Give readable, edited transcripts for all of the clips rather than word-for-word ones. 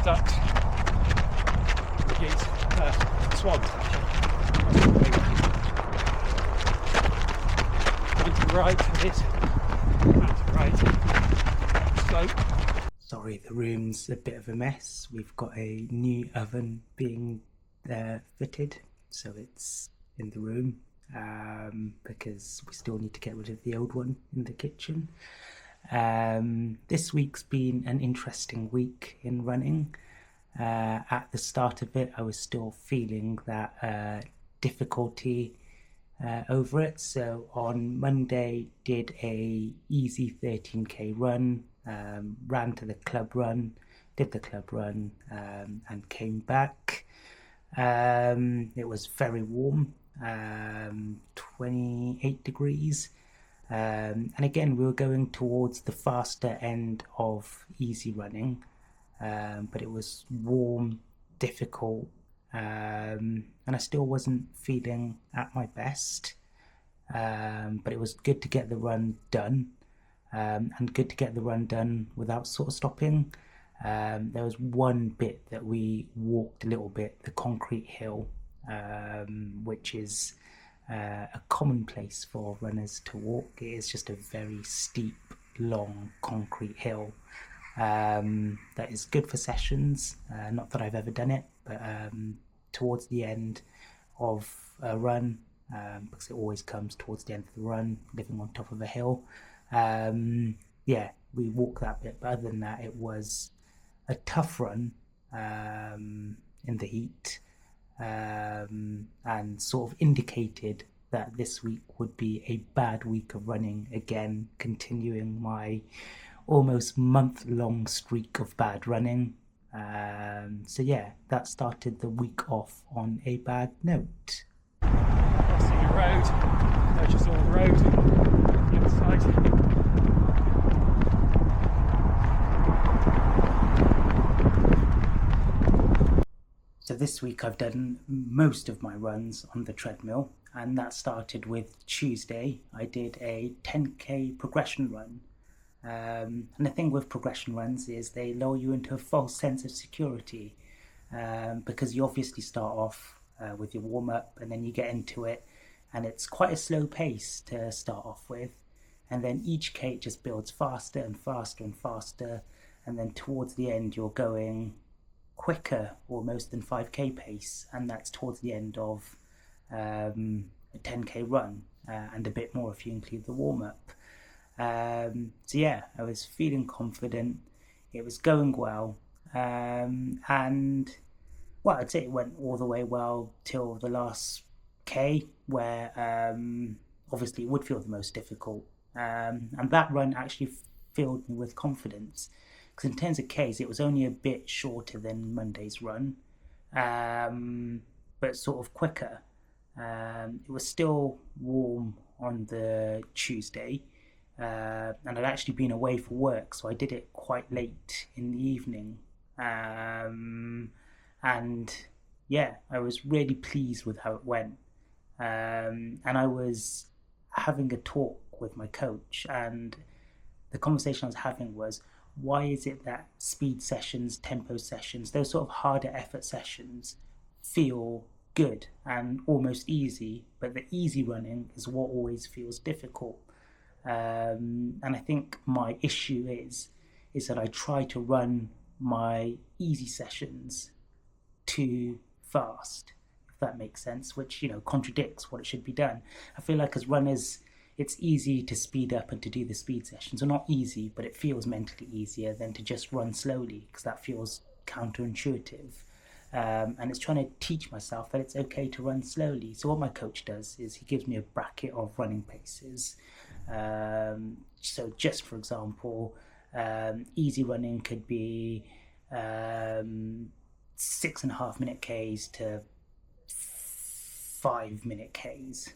ducks, geese, swans actually. Mountain right it is. Mountain right. Slope. Sorry, the room's a bit of a mess. We've got a new oven being fitted, so it's in the room because we still need to get rid of the old one in the kitchen. This week's been an interesting week in running. At the start of it, I was still feeling that difficulty over it. So on Monday, did a easy 13k run, ran to the club run, did the club run, and came back. It was very warm, 28 degrees. And again, we were going towards the faster end of easy running, but it was warm, difficult, and I still wasn't feeling at my best. But it was good to get the run done, and good to get the run done without sort of stopping. There was one bit that we walked a little bit, the concrete hill, which is a common place for runners to walk. It is just a very steep, long concrete hill that is good for sessions. Not that I've ever done it, but towards the end of a run, because it always comes towards the end of the run, living on top of a hill. Yeah, we walked that bit, but other than that, it was a tough run in the heat. And sort of indicated that this week would be a bad week of running again, continuing my almost month-long streak of bad running. So yeah, that started the week off on a bad note. Crossing a road, purchase all the road, the other side. So this week I've done most of my runs on the treadmill, and that started with Tuesday. I did a 10k progression run. And the thing with progression runs is they lull you into a false sense of security, because you obviously start off with your warm-up, and then you get into it, and it's quite a slow pace to start off with, and then each k just builds faster and faster and faster, and then towards the end you're going quicker almost than 5k pace, and that's towards the end of a 10k run, and a bit more if you include the warm-up. So yeah, I was feeling confident, it was going well, and well, I'd say it went all the way well till the last k, where obviously it would feel the most difficult, and that run actually filled me with confidence. Because in terms of Ks, it was only a bit shorter than Monday's run, but sort of quicker. It was still warm on the Tuesday, and I'd actually been away for work, so I did it quite late in the evening. And yeah, I was really pleased with how it went. And I was having a talk with my coach, and the conversation I was having was, why is it that speed sessions, tempo sessions, those sort of harder effort sessions feel good and almost easy, but the easy running is what always feels difficult? And I think my issue is that I try to run my easy sessions too fast, if that makes sense, which, you know, contradicts what it should be done. I feel like as runners, it's easy to speed up and to do the speed sessions, or not easy, but it feels mentally easier than to just run slowly, because that feels counterintuitive. And it's trying to teach myself that it's okay to run slowly. So what my coach does is he gives me a bracket of running paces. So just for example, easy running could be 6.5 minute Ks to 5 minute Ks.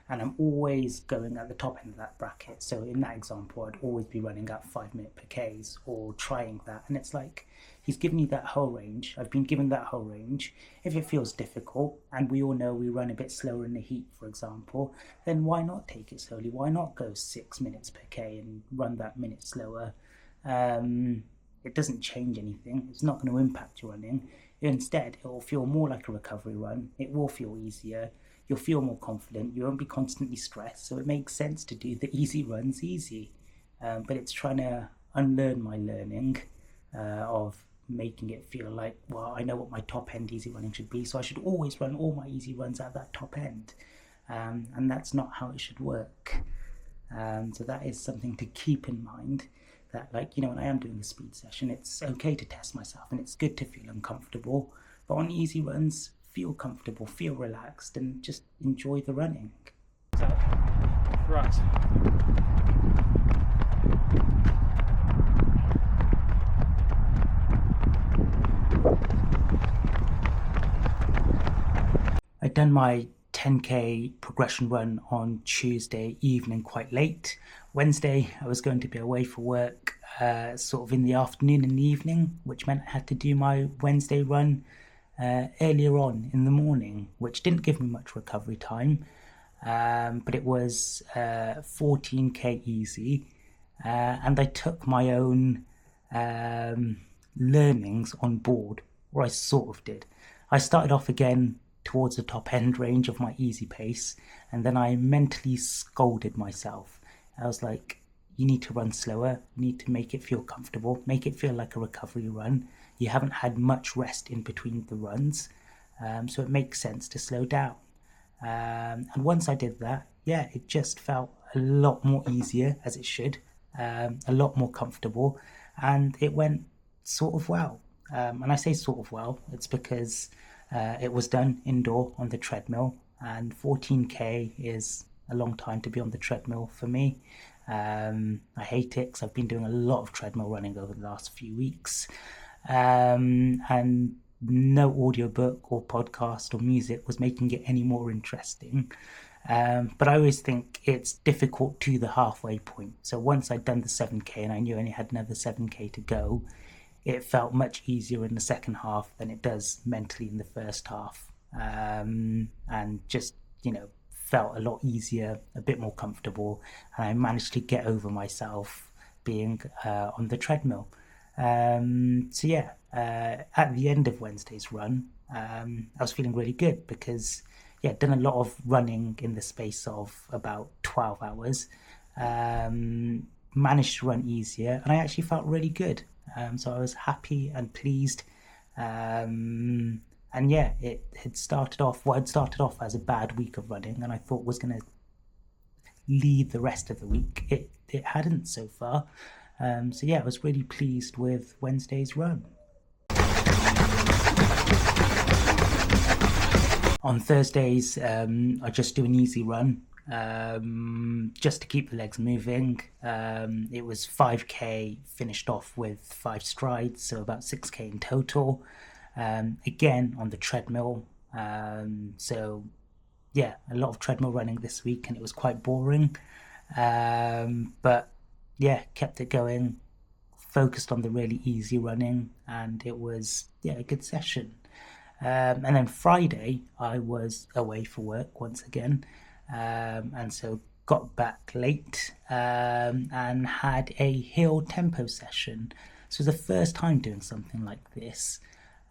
And I'm always going at the top end of that bracket. So in that example, I'd always be running at 5 minute per Ks, or trying that. And it's like, he's given me that whole range. I've been given that whole range. If it feels difficult, and we all know we run a bit slower in the heat, for example, then why not take it slowly? Why not go 6 minutes per K and run that minute slower? it doesn't change anything. It's not going to impact your running. Instead, it will feel more like a recovery run. It will feel easier. You'll feel more confident. You won't be constantly stressed. So it makes sense to do the easy runs easy. But it's trying to unlearn my learning of making it feel like, well, I know what my top end easy running should be, so I should always run all my easy runs at that top end. And that's not how it should work. So that is something to keep in mind, that, like, when I am doing a speed session, it's okay to test myself and it's good to feel uncomfortable. But on easy runs, feel comfortable, feel relaxed, and just enjoy the running. So, right. I'd done my 10k progression run on Tuesday evening quite late. Wednesday I was going to be away for work sort of in the afternoon and the evening, which meant I had to do my Wednesday run earlier on in the morning, which didn't give me much recovery time, but it was 14k easy, and I took my own learnings on board, or I sort of did. I started off again towards the top end range of my easy pace, and then I mentally scolded myself. I was like, you need to run slower, you need to make it feel comfortable, make it feel like a recovery run. You haven't had much rest in between the runs, so it makes sense to slow down. And once I did that, it just felt a lot more easier, as it should, a lot more comfortable, and it went sort of well. And I say sort of well, it's because it was done indoor on the treadmill, and 14k is a long time to be on the treadmill for me. I hate it because I've been doing a lot of treadmill running over the last few weeks, and no audiobook or podcast or music was making it any more interesting. But I always think it's difficult to the halfway point. So once I'd done the 7k and I knew I only had another 7k to go, it felt much easier in the second half than it does mentally in the first half, and just felt a lot easier, a bit more comfortable, and I managed to get over myself being on the treadmill. At the end of Wednesday's run, I was feeling really good because I'd done a lot of running in the space of about 12 hours, managed to run easier, and I actually felt really good. So I was happy and pleased. It had started off as a bad week of running, and I thought was going to lead the rest of the week. It hadn't so far. I was really pleased with Wednesday's run. On Thursdays, I just do an easy run, just to keep the legs moving. It was 5k, finished off with 5 strides, so about 6k in total. Again on the treadmill. A lot of treadmill running this week, and it was quite boring. Kept it going, focused on the really easy running, and it was a good session. And then Friday I was away for work once again, and so got back late, and had a hill tempo session. So it was the first time doing something like this.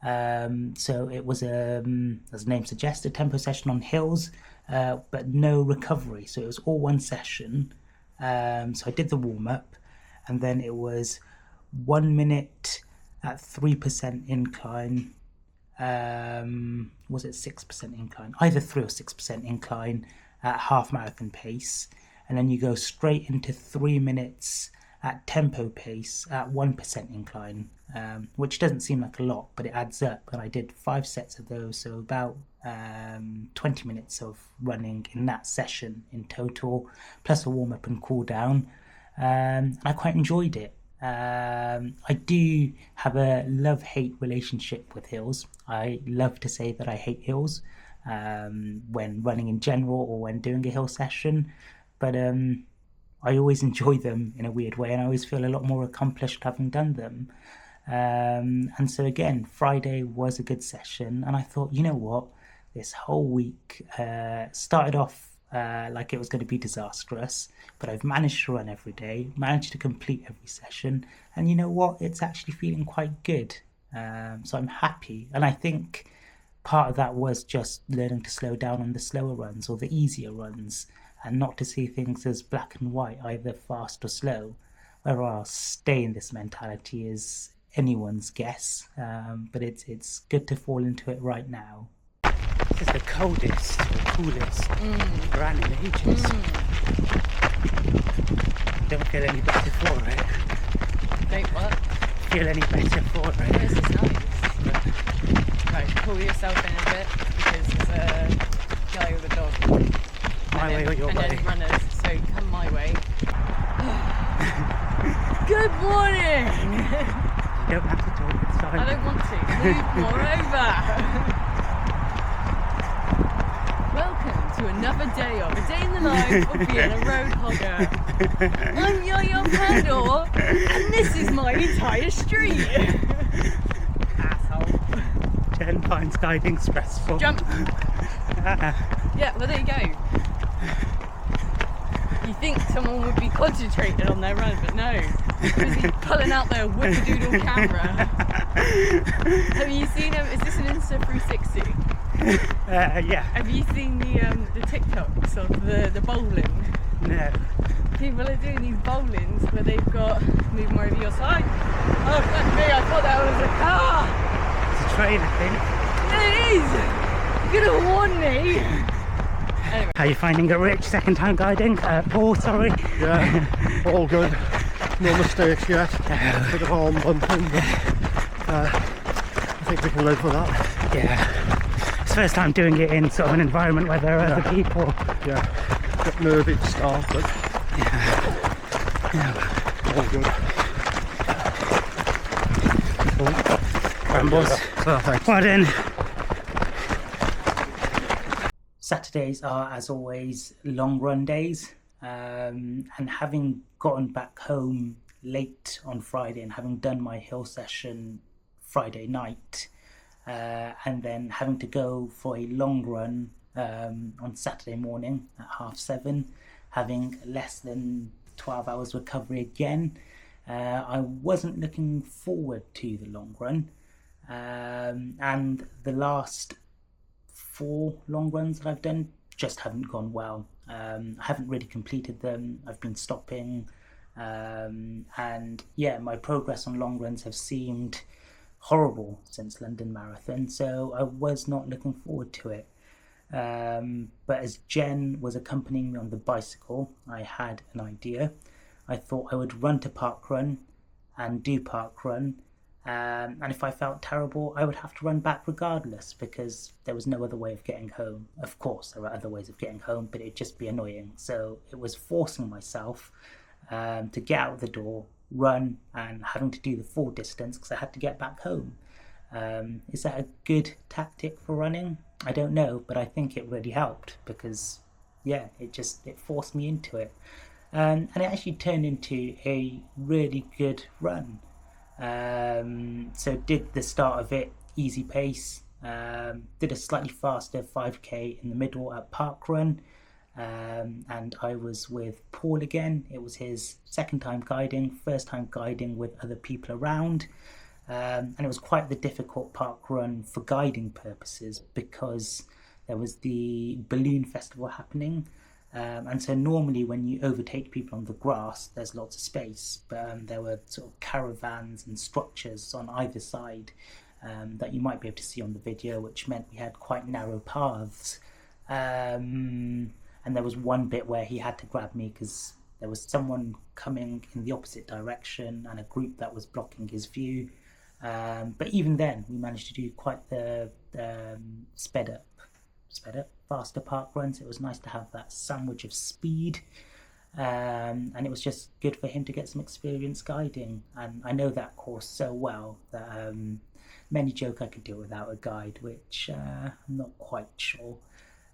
So it was as the name suggests, a tempo session on hills, but no recovery, so it was all one session. So I did the warm-up, and then it was 1 minute at 3% incline. Was it 6% incline? Either 3 or 6% incline at half marathon pace, and then you go straight into 3 minutes at tempo pace at 1% incline, which doesn't seem like a lot, but it adds up. And I did 5 sets of those, so about 20 minutes of running in that session in total, plus a warm-up and cool down. And I quite enjoyed it. I do have a love-hate relationship with hills. I love to say that I hate hills when running in general or when doing a hill session, but I always enjoy them in a weird way, and I always feel a lot more accomplished having done them. And so again, Friday was a good session, and I thought, you know what, this whole week started off like it was going to be disastrous, but I've managed to run every day, managed to complete every session, and you know what? It's actually feeling quite good. So I'm happy, and I think part of that was just learning to slow down on the slower runs or the easier runs, and not to see things as black and white, either fast or slow. Whether I'll stay in this mentality is anyone's guess, but it's good to fall into it right now. This is the coldest, or coolest run in ages. Don't feel any better for it. Don't what? Feel any better for it. This is nice. Right, pull yourself in a bit because there's a guy with a dog. My way or your and way? then runners, so come my way. Good morning! You don't have to talk, it's fine. I don't want to. Move more over. Welcome to another day of a day in the life of being a road hogger. I'm Yo-Yo Pandor, and this is my entire street. Asshole. Jen finds guiding stressful. Jump. Yeah, well there you go. You think someone would be concentrating on their run, but no. Busy pulling out their whoopadoodle camera. Have you seen him? Is this an Insta 360? Yeah. Have you seen the TikToks of the bowling? No. People are doing these bowlings where they've got move more over your side. Oh fuck me! I thought that was a car. It's a train, I think. It is. You could have warned me. Anyway. How are you finding it, Rich? Second time guiding? Paul, sorry. Yeah, all good. No mistakes yet. Bit of arm bumping, but I think we can live with that. Yeah. It's first time doing it in sort of an environment where there are other people. Yeah, bit nervy to start, but all good. Rambles. Perfect. Well then. Saturdays are, as always, long run days, and having gotten back home late on Friday and having done my hill session Friday night, and then having to go for a long run on Saturday morning at 7:30, having less than 12 hours recovery again, I wasn't looking forward to the long run, and the last 4 long runs that I've done just haven't gone well. I haven't really completed them. I've been stopping, and yeah, my progress on long runs have seemed horrible since London Marathon, so I was not looking forward to it. But as Jen was accompanying me on the bicycle, I had an idea. I thought I would run to parkrun and do parkrun, and if I felt terrible, I would have to run back regardless, because there was no other way of getting home. Of course, there are other ways of getting home, but it'd just be annoying. So it was forcing myself to get out the door, run, and having to do the full distance because I had to get back home. Is that a good tactic for running? I don't know, but I think it really helped because, yeah, it forced me into it. And it actually turned into a really good run. So did the start of it easy pace, did a slightly faster 5k in the middle at parkrun, and I was with Paul again. It was his second time guiding, first time guiding with other people around, and it was quite the difficult parkrun for guiding purposes because there was the balloon festival happening. And so normally when you overtake people on the grass, there's lots of space, but there were sort of caravans and structures on either side that you might be able to see on the video, which meant we had quite narrow paths. And there was one bit where he had to grab me because there was someone coming in the opposite direction and a group that was blocking his view. But even then, we managed to do quite the sped up, faster park runs. It was nice to have that sandwich of speed, and it was just good for him to get some experience guiding. And I know that course so well that many joke I could do without a guide, which I'm not quite sure.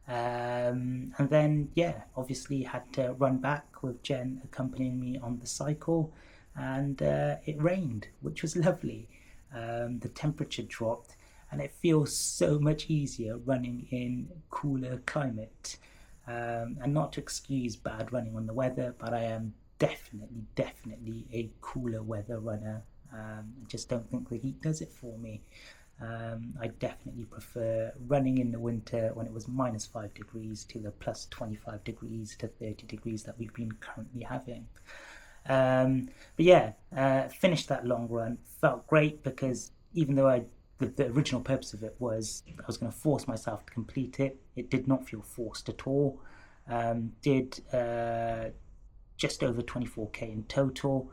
And then, yeah, obviously had to run back with Jen accompanying me on the cycle, and it rained, which was lovely. The temperature dropped, and it feels so much easier running in cooler climate. And not to excuse bad running on the weather, but I am definitely a cooler weather runner. I just don't think the heat does it for me. I definitely prefer running in the winter when it was -5 degrees to the plus 25 degrees to 30 degrees that we've been currently having. But yeah, finished that long run, felt great, because even though the original purpose of it was I was going to force myself to complete it, it did not feel forced at all. Did just over 24k in total,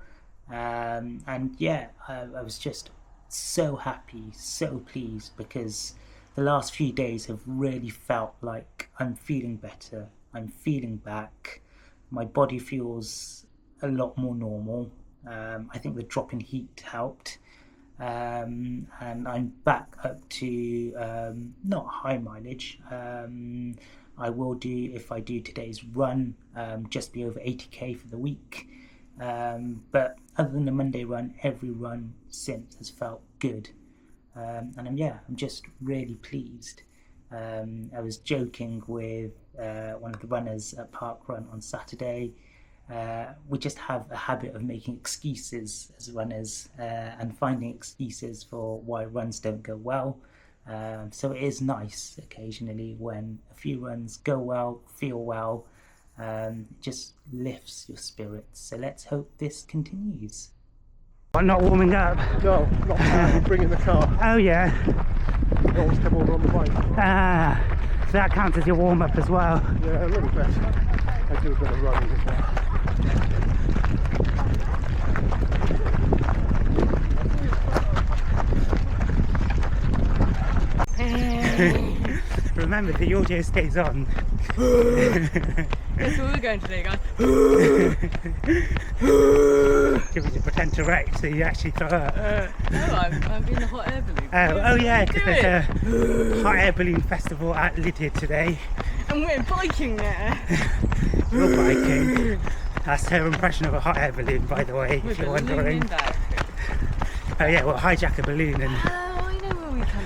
and yeah, I was just so happy, so pleased, because the last few days have really felt like I'm feeling better, I'm feeling back, my body feels a lot more normal. I think the drop in heat helped, and I'm back up to not high mileage. I will do, if I do today's run, just be over 80k for the week. But other than the Monday run, every run since has felt good, and I'm just really pleased. I was joking with one of the runners at Park Run on Saturday. We just have a habit of making excuses as runners, and finding excuses for why runs don't go well. So it is nice occasionally when a few runs go well, feel well. It just lifts your spirits. So let's hope this continues. I'm not warming up. No, not we're bringing the car. Oh yeah. We always come over on the bike. So that counts as your warm up as well. Yeah, a little bit. I do a bit of running as well. Remember, the audio stays on. That's where we're going today, guys. Give me to pretend to wreck so you actually throw up. No, I'm in the hot air balloon. Oh yeah, because there's a hot air balloon festival at Lydia today. And we're biking there. You're biking. That's her impression of a hot air balloon, by the way, if With you're a balloon wondering. in back. Oh yeah, well, hijack a balloon and